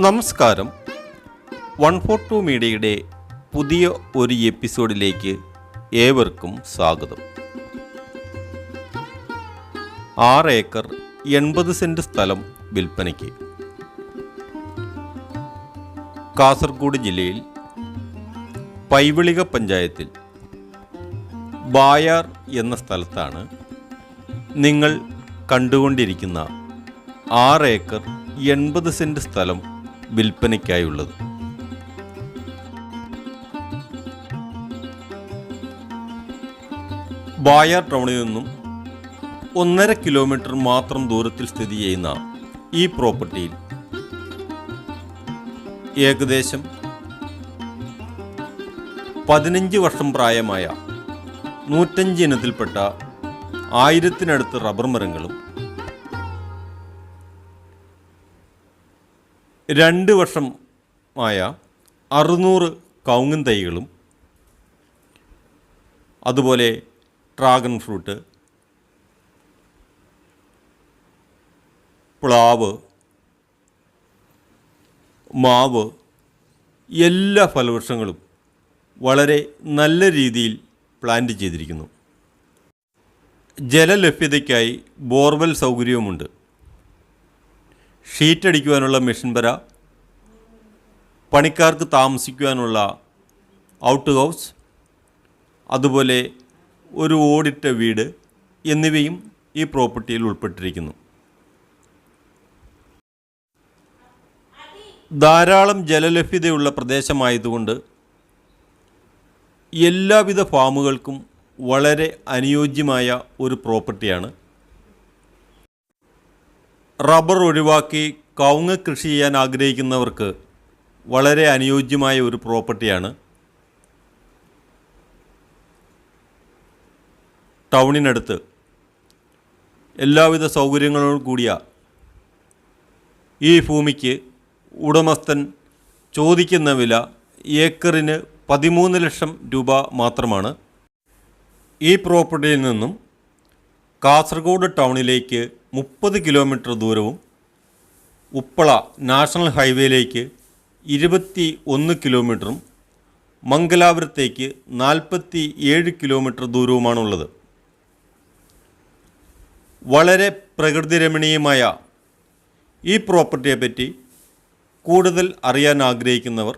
നമസ്കാരം. 142 മീഡിയയുടെ പുതിയ ഒരു എപ്പിസോഡിലേക്ക് ഏവർക്കും സ്വാഗതം. 6 ഏക്കർ 80 സെൻറ്റ് സ്ഥലം വിൽപ്പനയ്ക്ക്. കാസർഗോഡ് ജില്ലയിൽ പൈവിളിക പഞ്ചായത്തിൽ ബായാർ എന്ന സ്ഥലത്താണ് നിങ്ങൾ കണ്ടുകൊണ്ടിരിക്കുന്ന 6 ഏക്കർ 80 സെൻറ്റ് സ്ഥലം വിൽപ്പനയ്ക്കായുള്ളത്. ബായാർ ടൗണിൽ നിന്നും 1.5 കിലോമീറ്റർ മാത്രം ദൂരത്തിൽ സ്ഥിതി ചെയ്യുന്ന ഈ പ്രോപ്പർട്ടിയിൽ ഏകദേശം 15 വർഷം പ്രായമായ 105 ഇനത്തിൽപ്പെട്ട 1000-നടുത്ത് റബ്ബർ മരങ്ങളും 2 വർഷമായ 600 കവുങ്ങൻ തൈകളും അതുപോലെ ഡ്രാഗൺ ഫ്രൂട്ട്, പ്ലാവ്, മാവ്, എല്ലാ ഫലവൃക്ഷങ്ങളും വളരെ നല്ല രീതിയിൽ പ്ലാന്റ് ചെയ്തിരിക്കുന്നു. ജലലഭ്യതയ്ക്കായി ബോർവെൽ സൗകര്യവുമുണ്ട്. ഷീറ്റ് അടിക്കുവാനുള്ള മെഷീൻ വര, പണിക്കാർക്ക് താമസിക്കുവാനുള്ള ഔട്ട് ഹൗസ്, അതുപോലെ ഒരു ഓടിട്ട വീട് എന്നിവയും ഈ പ്രോപ്പർട്ടിയിൽ ഉൾപ്പെട്ടിരിക്കുന്നു. ധാരാളം ജലലഭ്യതയുള്ള പ്രദേശമായതുകൊണ്ട് എല്ലാവിധ ഫാമുകൾക്കും വളരെ അനുയോജ്യമായ ഒരു പ്രോപ്പർട്ടിയാണ്. റബ്ബർ ഒഴിവാക്കി കവുങ്ങ് കൃഷി ചെയ്യാൻ ആഗ്രഹിക്കുന്നവർക്ക് വളരെ അനുയോജ്യമായ ഒരു പ്രോപ്പർട്ടിയാണ്. ടൗണിനടുത്ത് എല്ലാവിധ സൗകര്യങ്ങളോടും കൂടിയ ഈ ഭൂമിക്ക് ഉടമസ്ഥൻ ചോദിക്കുന്ന വില ഏക്കറിന് 13 ലക്ഷം രൂപ മാത്രമാണ്. ഈ പ്രോപ്പർട്ടിയിൽ നിന്നും കാസർഗോഡ് ടൗണിലേക്ക് 30 കിലോമീറ്റർ ദൂരവും ഉപ്പള നാഷണൽ ഹൈവേയിലേക്ക് 21 കിലോമീറ്ററും മംഗലാപുരത്തേക്ക് 47 കിലോമീറ്റർ ദൂരവുമാണുള്ളത്. വളരെ പ്രകൃതിരമണീയമായ ഈ പ്രോപ്പർട്ടിയെപ്പറ്റി കൂടുതൽ അറിയാൻ ആഗ്രഹിക്കുന്നവർ,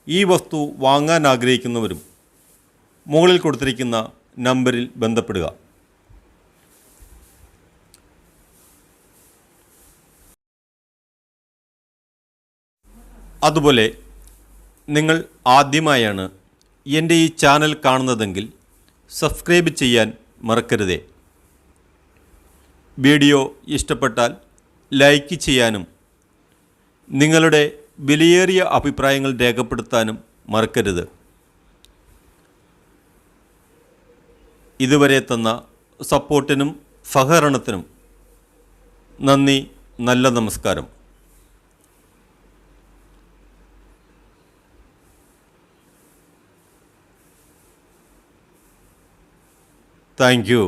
ഈ വസ്തു വാങ്ങാൻ ആഗ്രഹിക്കുന്നവരും മുകളിൽ കൊടുത്തിരിക്കുന്ന നമ്പറിൽ ബന്ധപ്പെടുക. അതുപോലെ നിങ്ങൾ ആദ്യമായാണ് എൻ്റെ ഈ ചാനൽ കാണുന്നതെങ്കിൽ സബ്സ്ക്രൈബ് ചെയ്യാൻ മറക്കരുതേ. വീഡിയോ ഇഷ്ടപ്പെട്ടാൽ ലൈക്ക് ചെയ്യാനും നിങ്ങളുടെ വിലയേറിയ അഭിപ്രായങ്ങൾ രേഖപ്പെടുത്താനും മറക്കരുത്. ഇതുവരെ തന്ന സപ്പോർട്ടിനും സഹകരണത്തിനും നന്ദി. നല്ല നമസ്കാരം. Thank you.